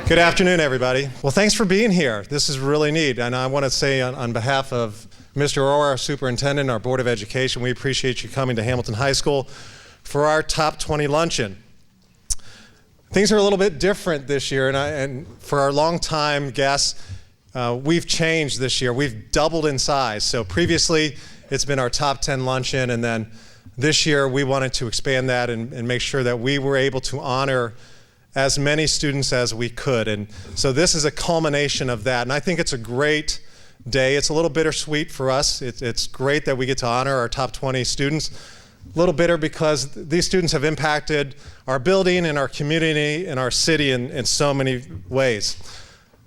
Good afternoon, everybody. Well, thanks for being here. This is really neat, and I want to say on behalf of Mr. Orr, our superintendent, our Board of Education, we appreciate you coming to Hamilton High School for our Top 20 Luncheon. Things are a little bit different this year, and for our longtime guests, we've changed this year. We've doubled in size. So previously, it's been our Top 10 Luncheon, and then this year we wanted to expand that and make sure that we were able to honor as many students as we could. And so this is a culmination of that. And I think it's a great day. It's a little bittersweet for us. It's great that we get to honor our top 20 students. A little bitter because these students have impacted our building and our community and our city in so many ways.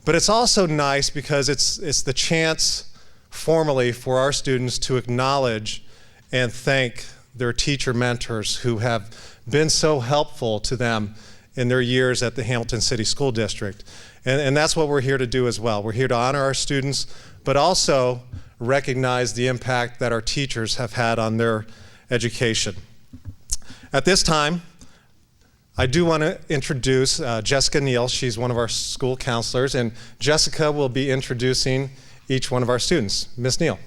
But it's also nice because it's the chance formally for our students to acknowledge and thank their teacher mentors who have been so helpful to them in their years at the Hamilton City School District. And that's what we're here to do as well. We're here to honor our students, but also recognize the impact that our teachers have had on their education. At this time, I do want to introduce Jessica Neal. She's one of our school counselors, and Jessica will be introducing each one of our students. Ms. Neal.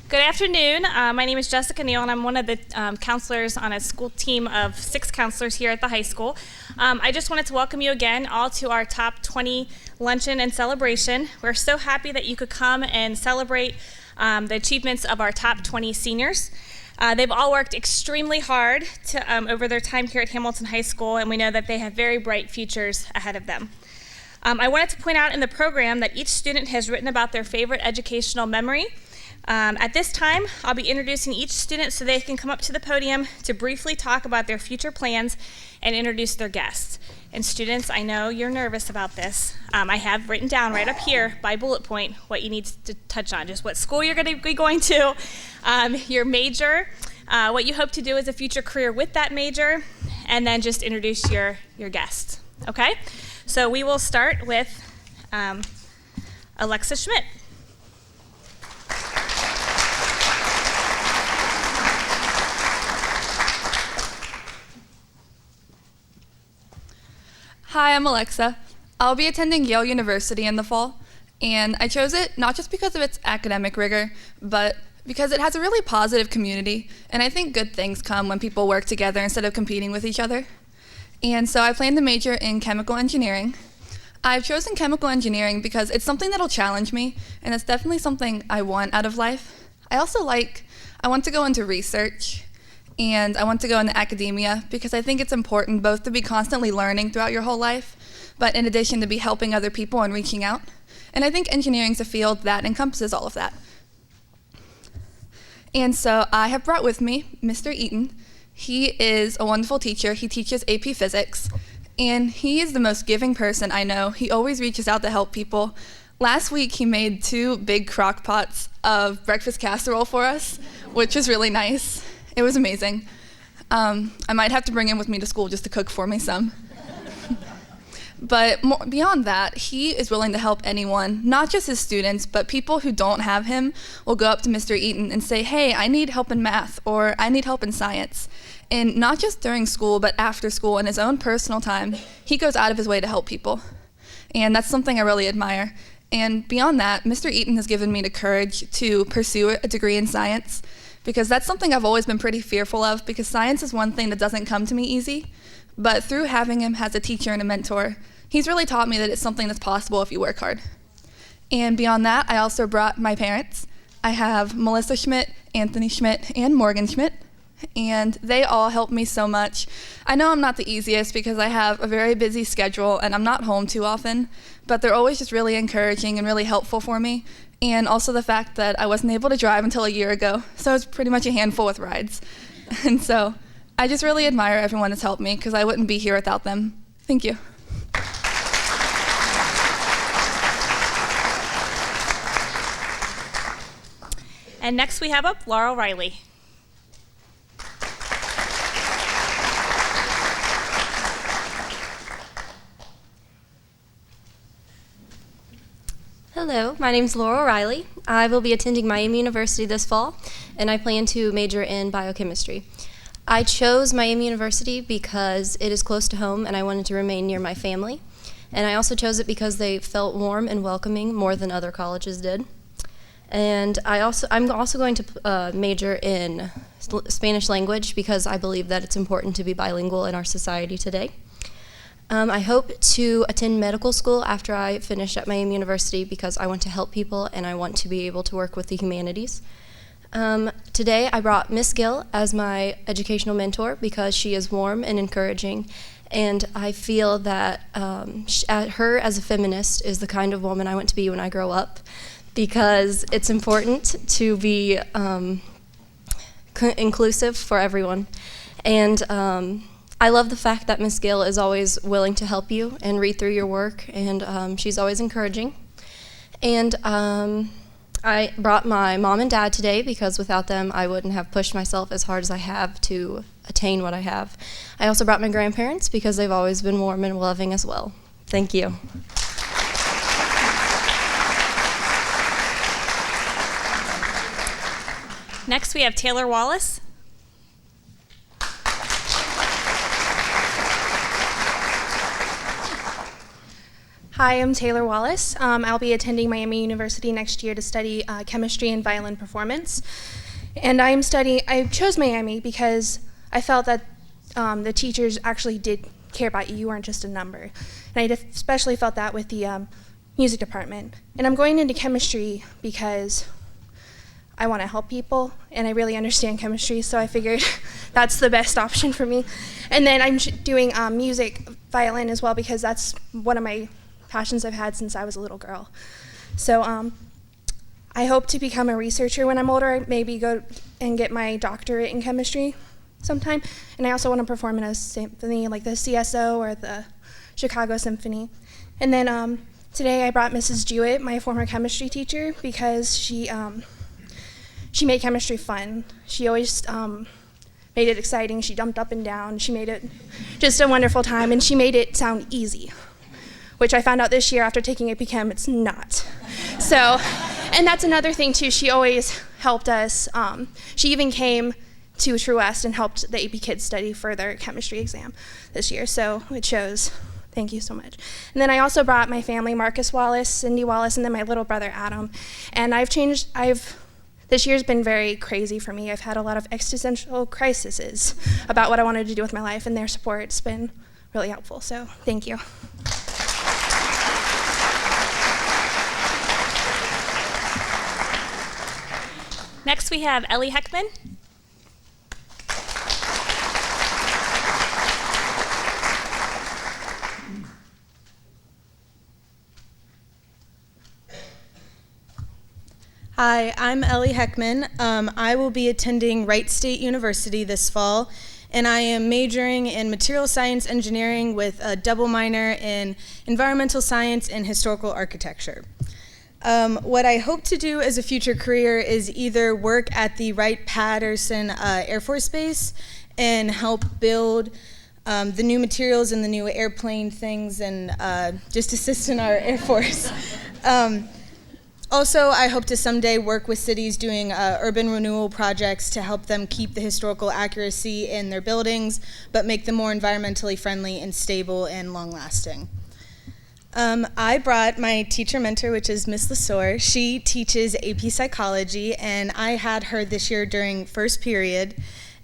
Good afternoon. My name is Jessica Neal, and I'm one of the counselors on a school team of 6 counselors here at the high school. I just wanted to welcome you again all to our Top 20 Luncheon and Celebration. We're so happy that you could come and celebrate the achievements of our top 20 seniors. They've all worked extremely hard over their time here at Hamilton High School, and we know that they have very bright futures ahead of them. I wanted to point out in the program that each student has written about their favorite educational memory. At this time, I'll be introducing each student so they can come up to the podium to briefly talk about their future plans and introduce their guests. And students, I know you're nervous about this. I have written down right up here by bullet point what you need to touch on, just what school you're going to be going to, your major, what you hope to do as a future career with that major, and then just introduce your guests. Okay? So we will start with Alexa Schmidt. Hi, I'm Alexa. I'll be attending Yale University in the fall, and I chose it not just because of its academic rigor, but because it has a really positive community, and I think good things come when people work together instead of competing with each other. And so I plan to major in chemical engineering. I've chosen chemical engineering because it's something that'll challenge me, and it's definitely something I want out of life. I want to go into research, and I want to go into academia because I think it's important both to be constantly learning throughout your whole life, but in addition to be helping other people and reaching out. And I think engineering is a field that encompasses all of that. And so I have brought with me Mr. Eaton. He is a wonderful teacher. He teaches AP Physics, and he is the most giving person I know. He always reaches out to help people. Last week, he made 2 big crock pots of breakfast casserole for us, which was really nice. It was amazing. I might have to bring him with me to school just to cook for me some. But beyond that, he is willing to help anyone, not just his students, but people who don't have him will go up to Mr. Eaton and say, hey, I need help in math, or I need help in science. And not just during school, but after school, in his own personal time, he goes out of his way to help people. And that's something I really admire. And beyond that, Mr. Eaton has given me the courage to pursue a degree in science, because that's something I've always been pretty fearful of, because science is one thing that doesn't come to me easy. But through having him as a teacher and a mentor, he's really taught me that it's something that's possible if you work hard. And beyond that, I also brought my parents. I have Melissa Schmidt, Anthony Schmidt, and Morgan Schmidt, and they all help me so much. I know I'm not the easiest because I have a very busy schedule and I'm not home too often, but they're always just really encouraging and really helpful for me. And also the fact that I wasn't able to drive until a year ago, so it's pretty much a handful with rides. And so I just really admire everyone that's helped me because I wouldn't be here without them. Thank you. And next we have up Laurel Riley. Hello, my name is Laurel Riley. I will be attending Miami University this fall, and I plan to major in biochemistry. I chose Miami University because it is close to home and I wanted to remain near my family. And I also chose it because they felt warm and welcoming more than other colleges did. And I'm also going to major in Spanish language because I believe that it's important to be bilingual in our society today. I hope to attend medical school after I finish at Miami University because I want to help people and I want to be able to work with the humanities. Today I brought Miss Gill as my educational mentor because she is warm and encouraging, and I feel that her as a feminist is the kind of woman I want to be when I grow up, because it's important to be inclusive for everyone. And I love the fact that Miss Gill is always willing to help you and read through your work, and she's always encouraging. And I brought my mom and dad today because without them I wouldn't have pushed myself as hard as I have to attain what I have. I also brought my grandparents because they've always been warm and loving as well. Thank you. Next, we have Taylor Wallace. Hi, I'm Taylor Wallace. I'll be attending Miami University next year to study chemistry and violin performance. And I chose Miami because I felt that the teachers actually did care about you. You weren't just a number. And I especially felt that with the music department. And I'm going into chemistry because I want to help people, and I really understand chemistry, so I figured that's the best option for me. And then I'm doing music, violin as well, because that's one of my passions I've had since I was a little girl. So I hope to become a researcher when I'm older, maybe go and get my doctorate in chemistry sometime. And I also want to perform in a symphony like the CSO or the Chicago Symphony. And then today I brought Mrs. Jewett, my former chemistry teacher, because she made chemistry fun. She always made it exciting. She jumped up and down. She made it just a wonderful time, and she made it sound easy, which I found out this year after taking AP Chem, it's not. So, and that's another thing too, she always helped us. She even came to True West and helped the AP kids study for their chemistry exam this year, so it shows. Thank you so much. And then I also brought my family, Marcus Wallace, Cindy Wallace, and then my little brother, Adam. And this year's been very crazy for me. I've had a lot of existential crises about what I wanted to do with my life, and their support's been really helpful, so thank you. Next, we have Ellie Heckman. Hi, I'm Ellie Heckman. I will be attending Wright State University this fall, and I am majoring in material science engineering with a double minor in environmental science and historical architecture. What I hope to do as a future career is either work at the Wright-Patterson Air Force Base and help build the new materials and the new airplane things, and just assist in our Air Force. Also, I hope to someday work with cities doing urban renewal projects to help them keep the historical accuracy in their buildings, but make them more environmentally friendly and stable and long-lasting. I brought my teacher mentor, which is Miss Lesore. She teaches AP Psychology, and I had her this year during first period,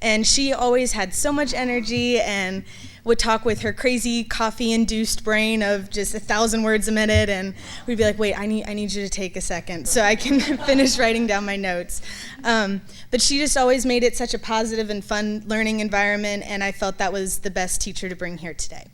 and she always had so much energy and would talk with her crazy coffee-induced brain of just 1,000 words a minute, and we'd be like, wait, I need you to take a second so I can finish writing down my notes. But she just always made it such a positive and fun learning environment, and I felt that was the best teacher to bring here today.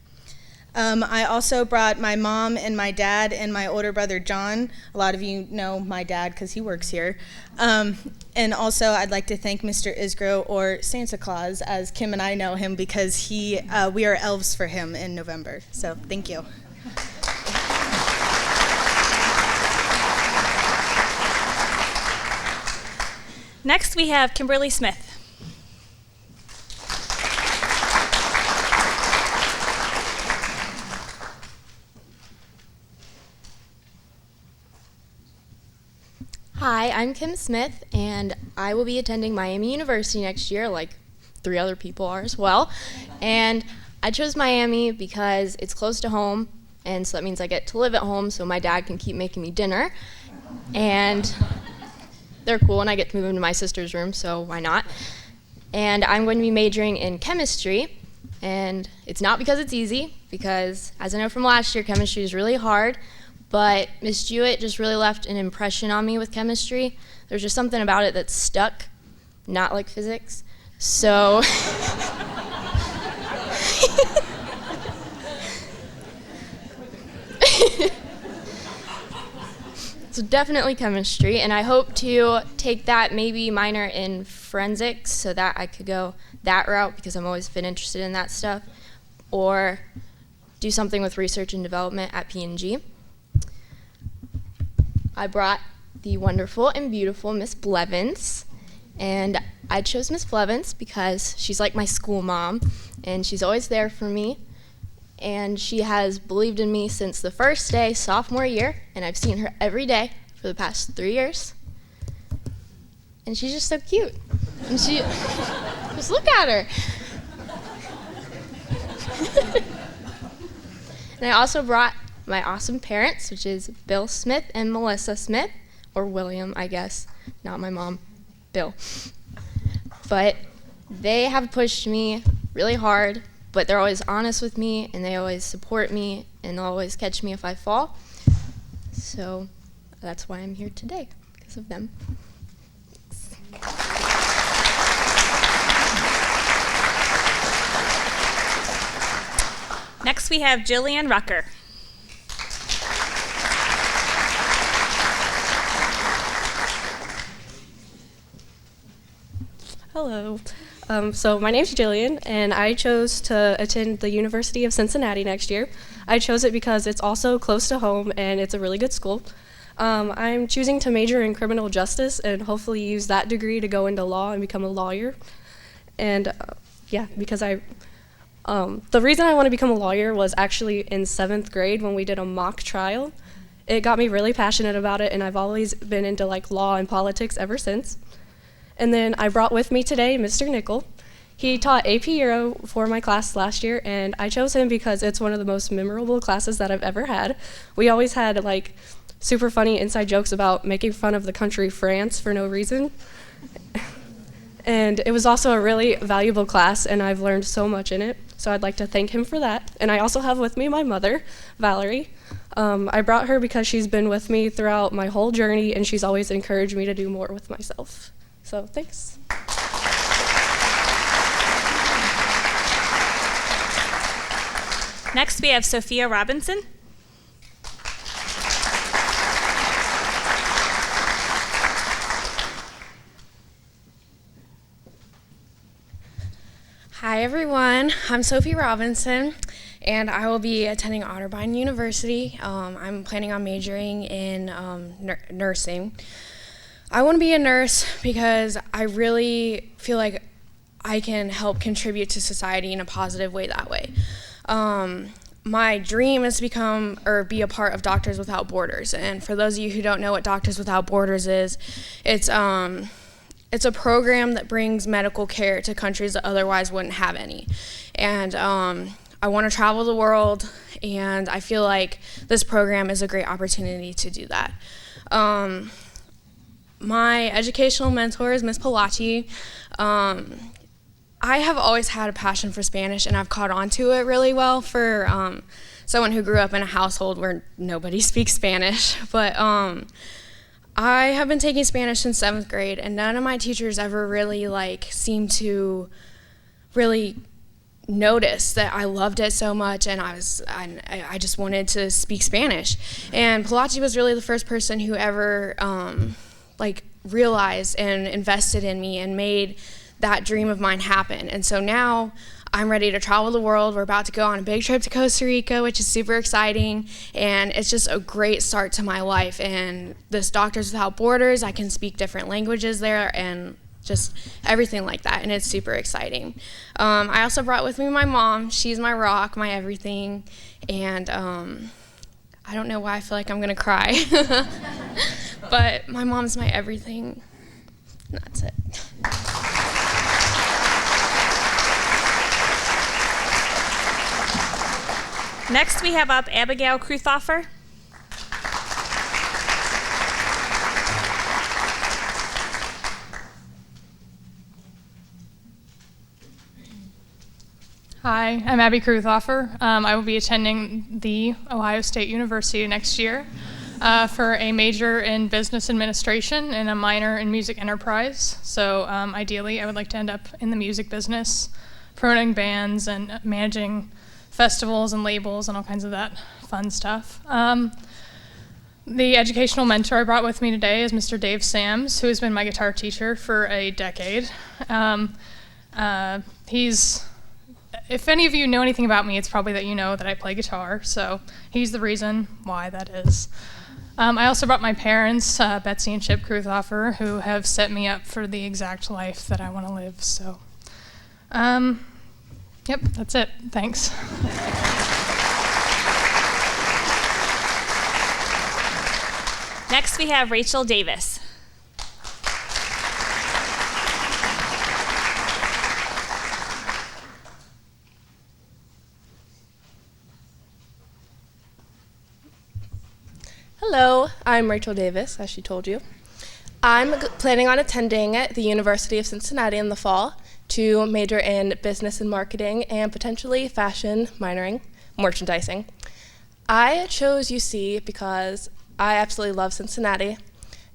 I also brought my mom and my dad and my older brother John. A lot of you know my dad because he works here. And also I'd like to thank Mr. Isgro, or Santa Claus as Kim and I know him, because we are elves for him in November. So thank you. Next, we have Kimberly Smith. Hi, I'm Kim Smith, and I will be attending Miami University next year, like 3 other people are as well. And I chose Miami because it's close to home, and so that means I get to live at home so my dad can keep making me dinner. And they're cool, and I get to move into my sister's room, so why not? And I'm going to be majoring in chemistry, and it's not because it's easy, because as I know from last year, chemistry is really hard, but Miss Jewett just really left an impression on me with chemistry. There's just something about it that stuck, not like physics. So, so definitely chemistry, and I hope to take that maybe minor in forensics so that I could go that route because I've always been interested in that stuff, or do something with research and development at P&G. I brought the wonderful and beautiful Miss Blevins, and I chose Miss Blevins because she's like my school mom, and she's always there for me, and she has believed in me since the first day, sophomore year, and I've seen her every day for the past 3 years. And she's just so cute. And she, just look at her. And I also brought my awesome parents, which is Bill Smith and Melissa Smith, or William, I guess, not my mom, Bill. But they have pushed me really hard, but they're always honest with me, and they always support me, and they'll always catch me if I fall. So that's why I'm here today, because of them. Next we have Jillian Rucker. Hello. So my name's Jillian, and I chose to attend the University of Cincinnati next year. I chose it because it's also close to home, and it's a really good school. I'm choosing to major in criminal justice and hopefully use that degree to go into law and become a lawyer. And yeah, because the reason I want to become a lawyer was actually in 7th grade when we did a mock trial. It got me really passionate about it, and I've always been into like law and politics ever since. And then I brought with me today Mr. Nickel. He taught AP Euro for my class last year, and I chose him because it's one of the most memorable classes that I've ever had. We always had like super funny inside jokes about making fun of the country France for no reason. And it was also a really valuable class, and I've learned so much in it. So I'd like to thank him for that. And I also have with me my mother, Valerie. I brought her because she's been with me throughout my whole journey, and she's always encouraged me to do more with myself. So thanks. Next we have Sophia Robinson. Hi everyone, I'm Sophie Robinson, and I will be attending Otterbein University. I'm planning on majoring in nursing. I want to be a nurse because I really feel like I can help contribute to society in a positive way that way. My dream is to become or be a part of Doctors Without Borders, and for those of you who don't know what Doctors Without Borders is, it's a program that brings medical care to countries that otherwise wouldn't have any. And I want to travel the world, and I feel like this program is a great opportunity to do that. My educational mentor is Ms. Palachi. I have always had a passion for Spanish, and I've caught on to it really well for someone who grew up in a household where nobody speaks Spanish. But I have been taking Spanish since 7th grade, and none of my teachers ever really seemed to really notice that I loved it so much, and I just wanted to speak Spanish. And Palachi was really the first person who ever realized and invested in me and made that dream of mine happen. And so now I'm ready to travel the world. We're about to go on a big trip to Costa Rica, which is super exciting, and it's just a great start to my life. And this Doctors Without Borders, I can speak different languages there and just everything like that, and it's super exciting. I also brought with me my mom. She's my rock, my everything, and I don't know why I feel like I'm gonna cry, but my mom's my everything, and that's it. Next, we have up Abigail Kruthofer. Hi, I'm Abby Kruthofer. I will be attending the Ohio State University next year for a major in business administration and a minor in music enterprise. So ideally, I would like to end up in the music business, promoting bands and managing festivals and labels and all kinds of that fun stuff. The educational mentor I brought with me today is Mr. Dave Sams, who has been my guitar teacher for a decade. If any of you know anything about me, it's probably that you know that I play guitar, so he's the reason why that is. I also brought my parents, Betsy and Chip Kruthofer, who have set me up for the exact life that I want to live, so. Yep, that's it. Thanks. Next, we have Rachel Davis. Hello, I'm Rachel Davis, as she told you. I'm planning on attending the University of Cincinnati in the fall to major in business and marketing and potentially fashion, minoring, merchandising. I chose UC because I absolutely love Cincinnati,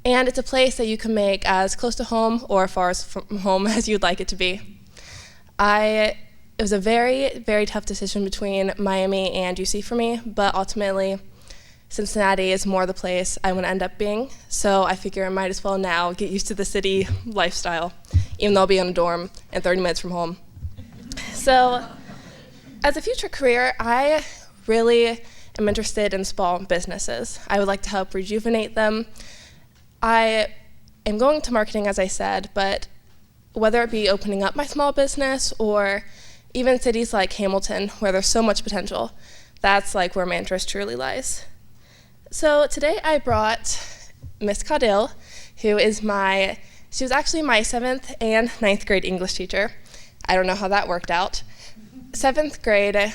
and it's a place that you can make as close to home or far from home as you'd like it to be. It was a very, very tough decision between Miami and UC for me, but ultimately Cincinnati is more the place I want to end up being, so I figure I might as well now get used to the city lifestyle, even though I'll be in a dorm and 30 minutes from home. So, as a future career, I really am interested in small businesses. I would like to help rejuvenate them. I am going to marketing, as I said, but whether it be opening up my small business or even cities like Hamilton, where there's so much potential, that's like where my interest truly lies. So today I brought Miss Caudill, who is she was actually my 7th and 9th grade English teacher. I don't know how that worked out. 7th grade,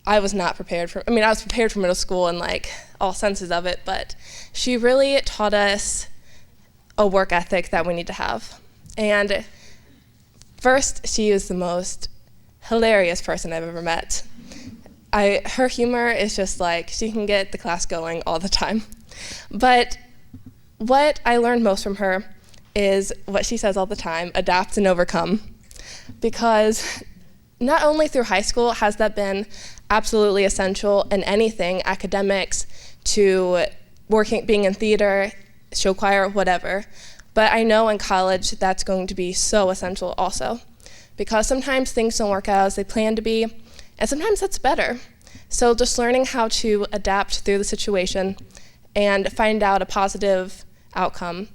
I was not prepared for, I was prepared for middle school in like all senses of it, but she really taught us a work ethic that we need to have. And first, she is the most hilarious person I've ever met. Her humor is just like, she can get the class going all the time. But what I learned most from her is what she says all the time, adapt and overcome. Because not only through high school has that been absolutely essential in anything, academics to being in theater, show choir, whatever, but I know in college that's going to be so essential also. Because sometimes things don't work out as they plan to be, and sometimes that's better. So just learning how to adapt through the situation and find out a positive outcome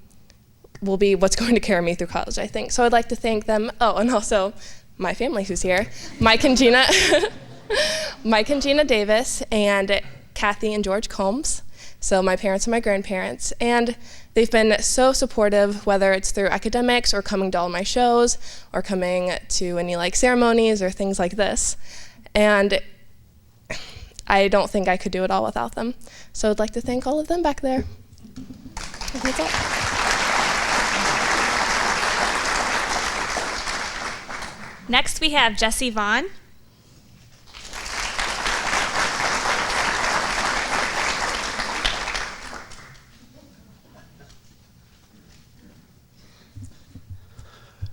will be what's going to carry me through college, I think. So I'd like to thank them. Oh, and also my family who's here, Mike and Gina Davis, and Kathy and George Combs. So my parents and my grandparents. And they've been so supportive, whether it's through academics or coming to all my shows or coming to any like ceremonies or things like this. And I don't think I could do it all without them. So I'd like to thank all of them back there. That's all. Next, we have Jesse Vaughn.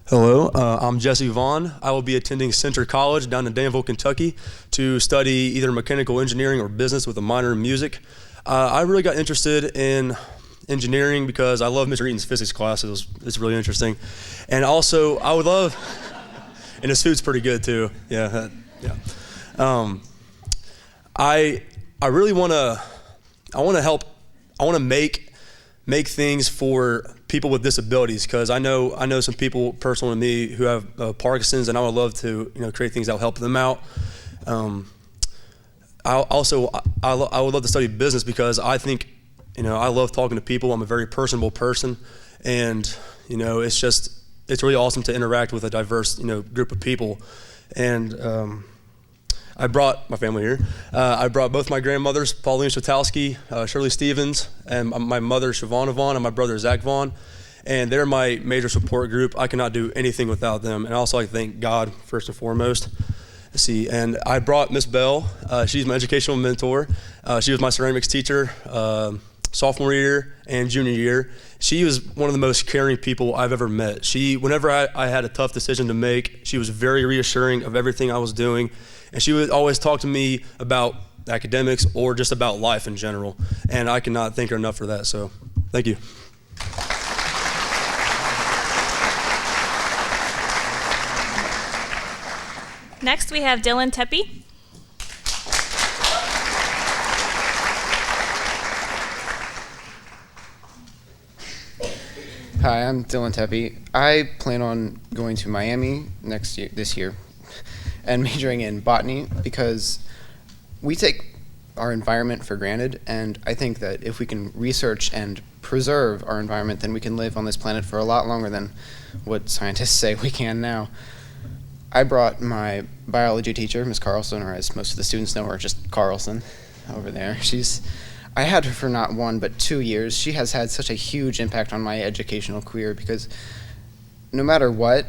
Hello, I'm Jesse Vaughn. I will be attending Center College down in Danville, Kentucky to study either mechanical engineering or business with a minor in music. I really got interested in engineering because I love Mr. Eaton's physics class. It's really interesting. And also, I would love, and his food's pretty good too. Yeah. I really want to help, I want to make things for people with disabilities, because I know some people personal to me who have Parkinson's, and I would love to create things that will help them out. I would love to study business because I think I love talking to people. I'm a very personable person, and it's really awesome to interact with a diverse group of people. And I brought my family here. I brought both my grandmothers, Pauline Shatowski, Shirley Stevens, and my mother, Siobhan Vaughn, and my brother, Zach Vaughn. And they're my major support group. I cannot do anything without them. And I also like to thank God first and foremost. Let's see, and I brought Miss Bell. She's my educational mentor. She was my ceramics teacher sophomore year and junior year. She was one of the most caring people I've ever met. Whenever I had a tough decision to make, she was very reassuring of everything I was doing. And she would always talk to me about academics or just about life in general. And I cannot thank her enough for that, so thank you. Next, we have Dylan Tepe. Hi, I'm Dylan Tepe. I plan on going to Miami this year, and majoring in botany because we take our environment for granted, and I think that if we can research and preserve our environment, then we can live on this planet for a lot longer than what scientists say we can now. I brought my biology teacher, Ms. Carlson, or as most of the students know her, just Carlson over there. I had her for not 1 but 2 years. She has had such a huge impact on my educational career because no matter what,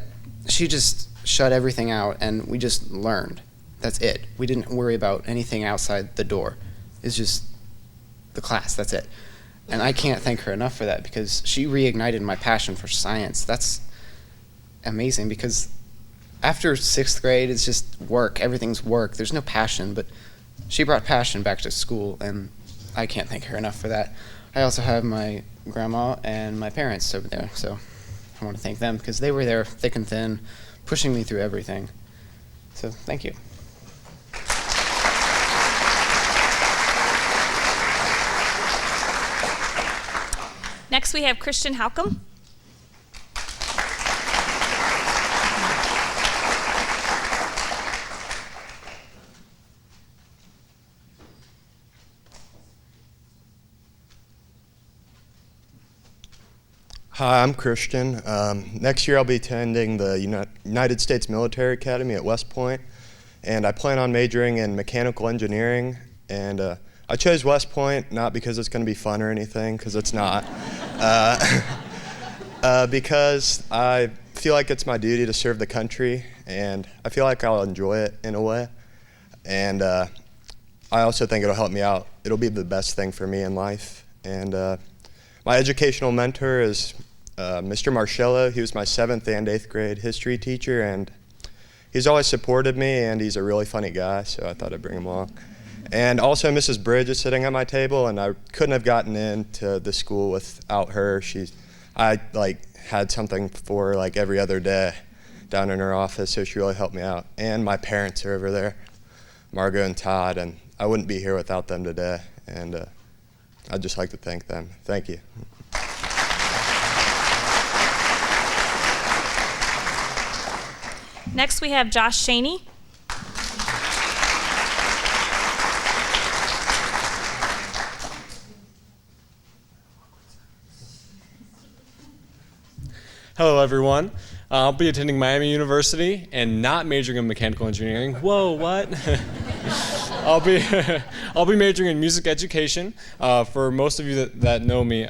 she just shut everything out and we just learned. That's it. We didn't worry about anything outside the door. It's just the class, that's it. And I can't thank her enough for that because she reignited my passion for science. That's amazing because after 6th grade, it's just work. Everything's work. There's no passion, but she brought passion back to school, and I can't thank her enough for that. I also have my grandma and my parents over there, so I want to thank them because they were there thick and thin, pushing me through everything. So thank you. Next, we have Christian Halcomb. Hi, I'm Christian. Next year I'll be attending the United States Military Academy at West Point, and I plan on majoring in mechanical engineering. And I chose West Point not because it's going to be fun or anything, because it's not, because I feel like it's my duty to serve the country, and I feel like I'll enjoy it in a way. And I also think it'll help me out. It'll be the best thing for me in life. And my educational mentor is Mr. Marcello. He was my 7th and 8th grade history teacher, and he's always supported me, and he's a really funny guy, so I thought I'd bring him along. And also Mrs. Bridge is sitting at my table, and I couldn't have gotten into the school without her. I had something for her every other day down in her office, so she really helped me out. And my parents are over there, Margot and Todd, and I wouldn't be here without them today, and I'd just like to thank them. Thank you. Next, we have Josh Shaney. Hello, everyone. I'll be attending Miami University and not majoring in mechanical engineering. Whoa, what? I'll be majoring in music education. For most of you that know me,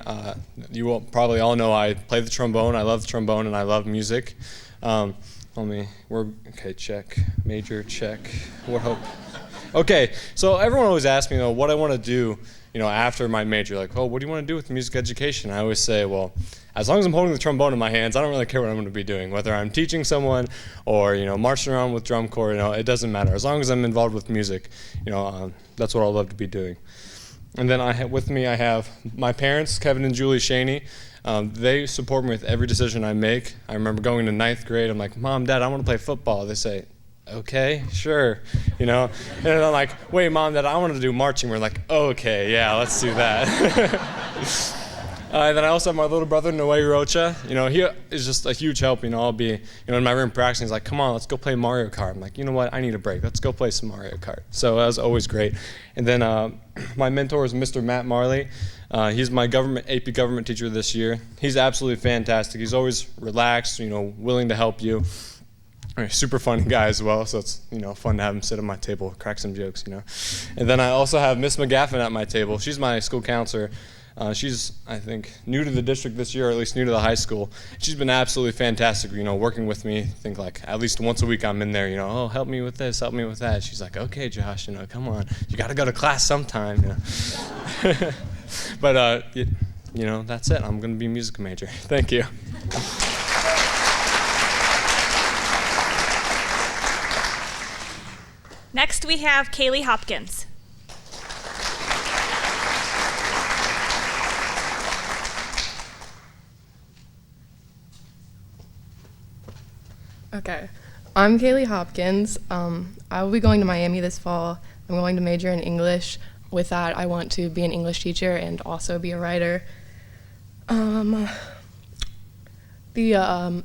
you will probably all know I play the trombone. I love the trombone and I love music. Okay, check, major, check, what hope. Okay, so everyone always asks me, what I want to do, after my major. Like, what do you want to do with music education? I always say, well, as long as I'm holding the trombone in my hands, I don't really care what I'm going to be doing. Whether I'm teaching someone or, marching around with drum corps, it doesn't matter. As long as I'm involved with music, that's what I'll love to be doing. And then with me I have my parents, Kevin and Julie Shaney. They support me with every decision I make. I remember going to 9th grade. I'm like, Mom, Dad, I want to play football. They say, okay, sure, And I'm like, wait, Mom, Dad, I want to do marching. We're like, okay, yeah, let's do that. And then I also have my little brother, Noe Rocha. He is just a huge help. I'll be, in my room practicing. He's like, come on, let's go play Mario Kart. I'm like, you know what? I need a break. Let's go play some Mario Kart. So that was always great. And then my mentor is Mr. Matt Marley. He's my AP government teacher this year. He's absolutely fantastic. He's always relaxed, willing to help you. super funny guy as well, so it's fun to have him sit at my table, crack some jokes, And then I also have Miss McGaffin at my table. She's my school counselor. She's, I think, new to the district this year, or at least new to the high school. She's been absolutely fantastic, working with me. I think like at least once a week I'm in there, oh, help me with this, help me with that. She's like, okay, Josh, come on, you got to go to class sometime. But that's it. I'm going to be a music major. Thank you. Next, we have Kaylee Hopkins. Okay, I'm Kaylee Hopkins. I will be going to Miami this fall. I'm going to major in English. With that, I want to be an English teacher and also be a writer. The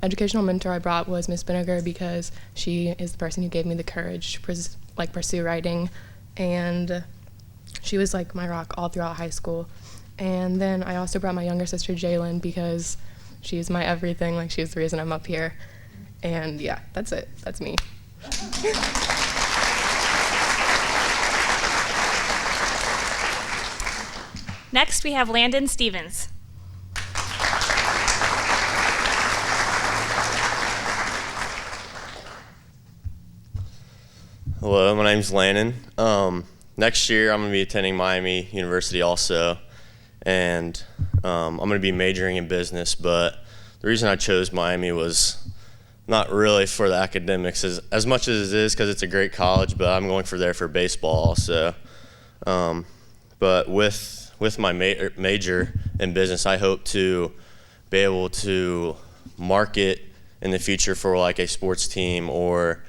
educational mentor I brought was Miss Vinegar because she is the person who gave me the courage to pursue writing, and she was like my rock all throughout high school. And then I also brought my younger sister Jalen because she's my everything. Like, she's the reason I'm up here. And yeah, that's it. That's me. Next, we have Landon Stevens. Hello, my name's Landon. Next year, I'm going to be attending Miami University also, and I'm going to be majoring in business, but the reason I chose Miami was not really for the academics as much as it is because it's a great college, but I'm going there for baseball also. But with my major in business, I hope to be able to market in the future for like a sports team, or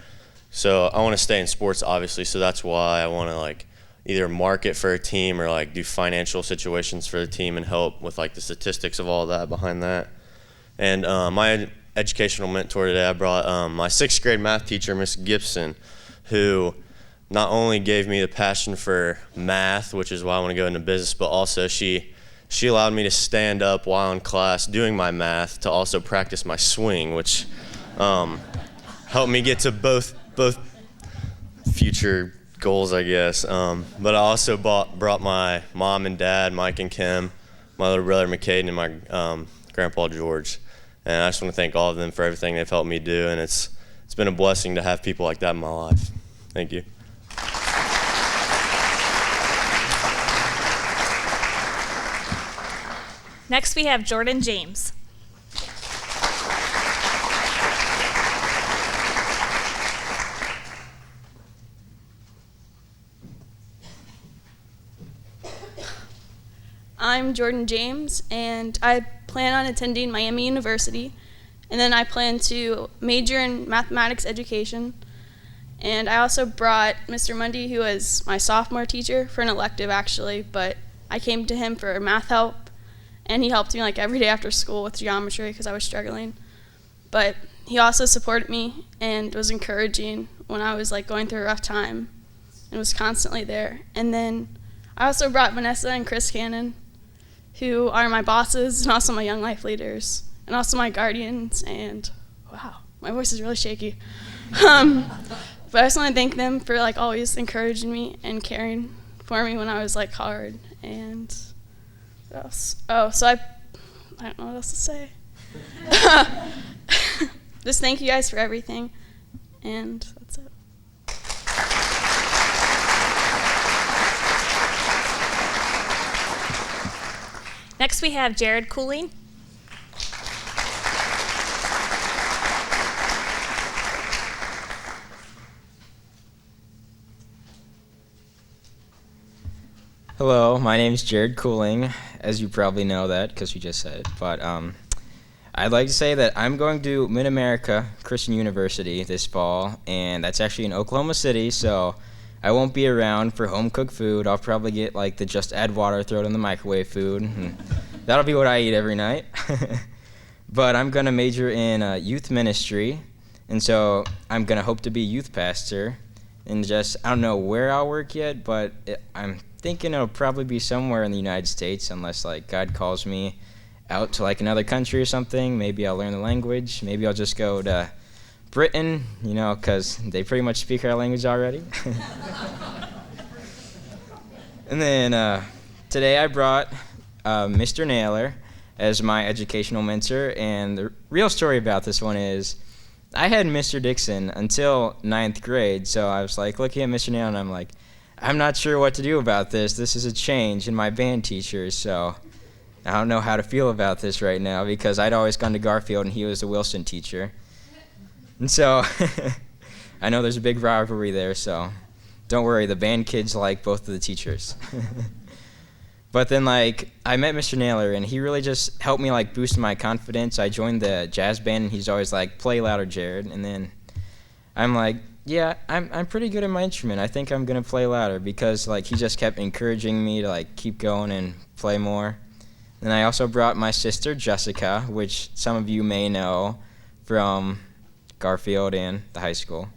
so I want to stay in sports obviously, so that's why I want to like either market for a team or like do financial situations for the team and help with like the statistics of all that behind that. And my educational mentor today, I brought my 6th grade math teacher, Miss Gibson, who not only gave me the passion for math, which is why I want to go into business, but also she allowed me to stand up while in class doing my math to also practice my swing, which helped me get to both future goals, I guess. But I also brought my mom and dad, Mike and Kim, my little brother McCaden, and my grandpa George. And I just want to thank all of them for everything they've helped me do, and it's been a blessing to have people like that in my life. Thank you. Next, we have Jordan James. I'm Jordan James, and I plan on attending Miami University, and then I plan to major in mathematics education. And I also brought Mr. Mundy, who was my sophomore teacher, for an elective actually, but I came to him for math help, and he helped me like every day after school with geometry because I was struggling. But he also supported me and was encouraging when I was like going through a rough time and was constantly there. And then I also brought Vanessa and Chris Cannon, who are my bosses and also my young life leaders and also my guardians. And wow, my voice is really shaky. But I just want to thank them for like always encouraging me and caring for me when I was like hard. And what else? Oh, so I don't know what else to say. Just thank you guys for everything, and that's it. Next, we have Jared Cooling. Hello, my name is Jared Cooling, as you probably know that because you just said it, but I'd like to say that I'm going to Mid-America Christian University this fall, and that's actually in Oklahoma City, so I won't be around for home-cooked food. I'll probably get like the just add water, throw it in the microwave food, and that'll be what I eat every night. But I'm going to major in youth ministry, and so I'm going to hope to be a youth pastor, and just, I don't know where I'll work yet, but I'm thinking it'll probably be somewhere in the United States unless like God calls me out to like another country or something. Maybe I'll learn the language. Maybe I'll just go to Britain, you know, because they pretty much speak our language already. And then today I brought Mr. Naylor as my educational mentor, and the real story about this one is I had Mr. Dixon until 9th grade, so I was like looking at Mr. Naylor and I'm like, I'm not sure what to do about this. This is a change in my band teacher, so I don't know how to feel about this right now because I'd always gone to Garfield and he was the Wilson teacher. And so I know there's a big rivalry there, so don't worry, the band kids like both of the teachers. But then like I met Mr. Naylor and he really just helped me like boost my confidence. I joined the jazz band and he's always like, play louder, Jared. And then I'm like, yeah, I'm pretty good at my instrument. I think I'm gonna play louder because like he just kept encouraging me to like keep going and play more. And I also brought my sister Jessica, which some of you may know from Garfield and the high school.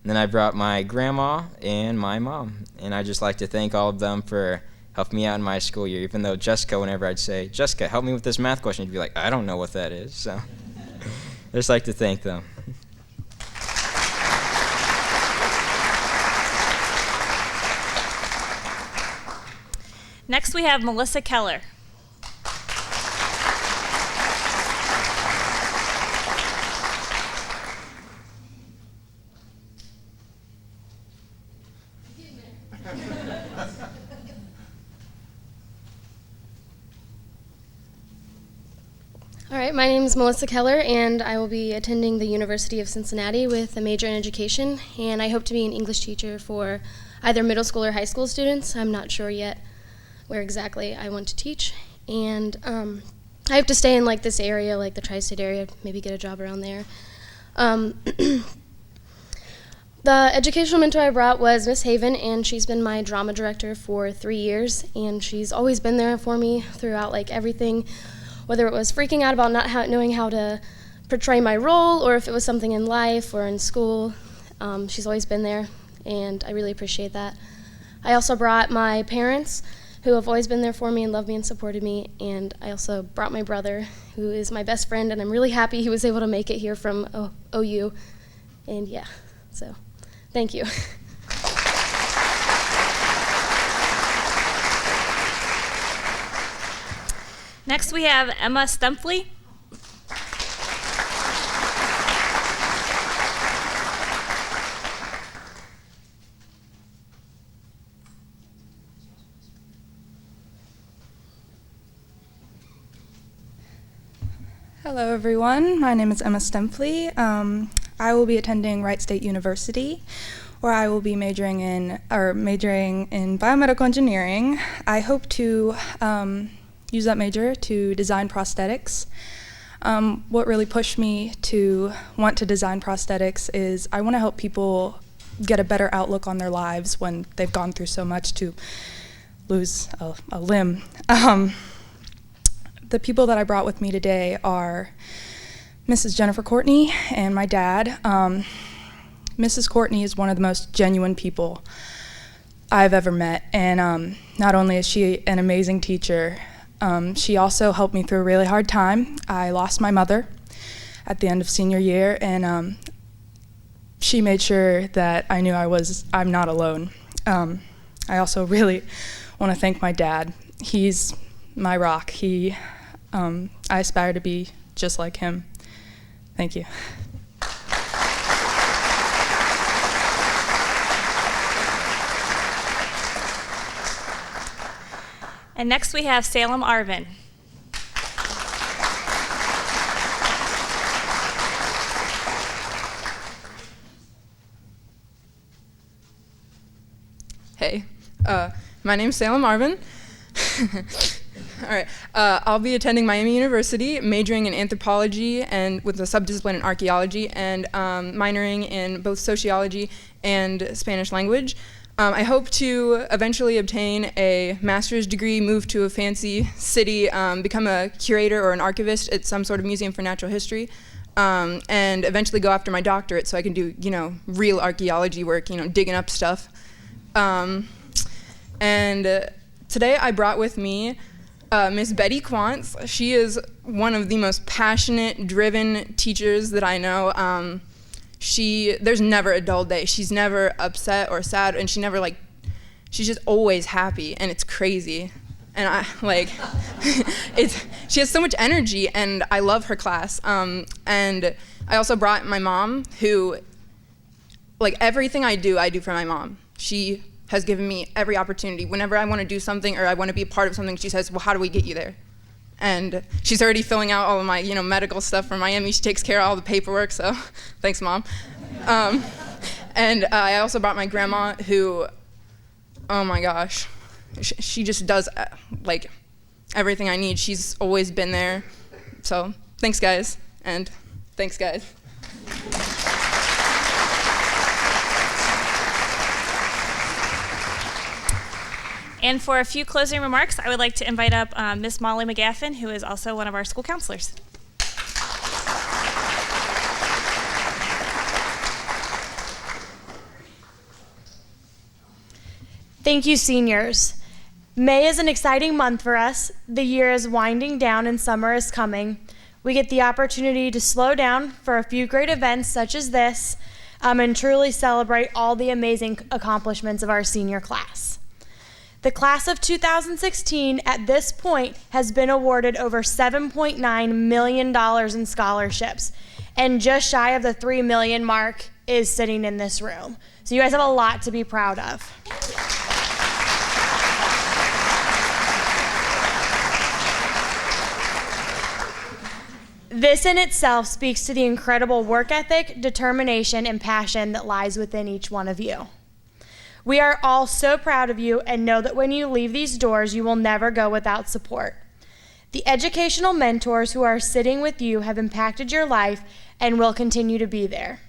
And then I brought my grandma and my mom. And I'd just like to thank all of them for helping me out in my school year, even though Jessica, whenever I'd say, Jessica, help me with this math question, she'd be like, I don't know what that is. So I just like to thank them. Next we have Melissa Keller. All right, my name is Melissa Keller, and I will be attending the University of Cincinnati with a major in education, and I hope to be an English teacher for either middle school or high school students. I'm not sure yet where exactly I want to teach, and I hope to stay in like this area, like the tri-state area, maybe get a job around there. The educational mentor I brought was Miss Haven, and she's been my drama director for 3 years, and she's always been there for me throughout like everything, whether it was freaking out about not knowing how to portray my role, or if it was something in life or in school. She's always been there, and I really appreciate that. I also brought my parents, who have always been there for me and loved me and supported me, and I also brought my brother, who is my best friend, and I'm really happy he was able to make it here from OU, and yeah, so thank you. Next we have Emma Stumpley. Hello everyone, my name is Emma Stumpley. I will be attending Wright State University, where I will be majoring in biomedical engineering. I hope to use that major to design prosthetics. What really pushed me to want to design prosthetics is I want to help people get a better outlook on their lives when they've gone through so much to lose a limb. The people that I brought with me today are Mrs. Jennifer Courtney and my dad. Mrs. Courtney is one of the most genuine people I've ever met, and not only is she an amazing teacher, she also helped me through a really hard time. I lost my mother at the end of senior year, and she made sure that I knew I'm not alone. I also really want to thank my dad. He's my rock. I aspire to be just like him. Thank you. And next we have Salem Arvin. Hey, my name's Salem Arvin. All right, I'll be attending Miami University, majoring in anthropology and with a subdiscipline in archaeology, and minoring in both sociology and Spanish language. I hope to eventually obtain a master's degree, move to a fancy city, become a curator or an archivist at some sort of museum for natural history, and eventually go after my doctorate so I can do, real archaeology work, digging up stuff. And today I brought with me Miss Betty Quantz. She is one of the most passionate, driven teachers that I know. there's never a dull day. She's never upset or sad, and she's just always happy, and it's crazy. And I she has so much energy, and I love her class. And I also brought my mom, who, everything I do for my mom. She has given me every opportunity. Whenever I want to do something or I want to be a part of something, she says, well, how do we get you there? And she's already filling out all of my, medical stuff for Miami. She takes care of all the paperwork, so thanks, Mom. And I also brought my grandma, who, oh my gosh, she just does, everything I need. She's always been there. So thanks, guys, and thanks, guys. And for a few closing remarks, I would like to invite up Miss Molly McGaffin, who is also one of our school counselors. Thank you, seniors. May is an exciting month for us. The year is winding down and summer is coming. We get the opportunity to slow down for a few great events such as this and truly celebrate all the amazing accomplishments of our senior class. The class of 2016 at this point has been awarded over $7.9 million in scholarships, and just shy of the $3 million mark is sitting in this room. So you guys have a lot to be proud of. This in itself speaks to the incredible work ethic, determination, and passion that lies within each one of you. We are all so proud of you and know that when you leave these doors, you will never go without support. The educational mentors who are sitting with you have impacted your life and will continue to be there.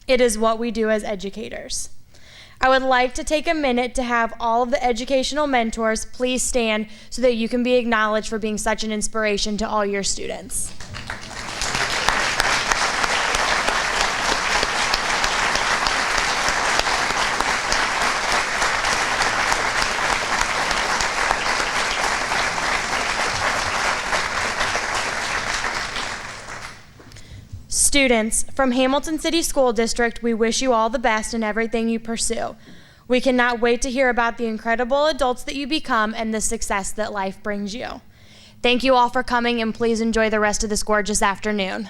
It is what we do as educators. I would like to take a minute to have all of the educational mentors please stand so that you can be acknowledged for being such an inspiration to all your students. Students, from Hamilton City School District, we wish you all the best in everything you pursue. We cannot wait to hear about the incredible adults that you become and the success that life brings you. Thank you all for coming, and please enjoy the rest of this gorgeous afternoon.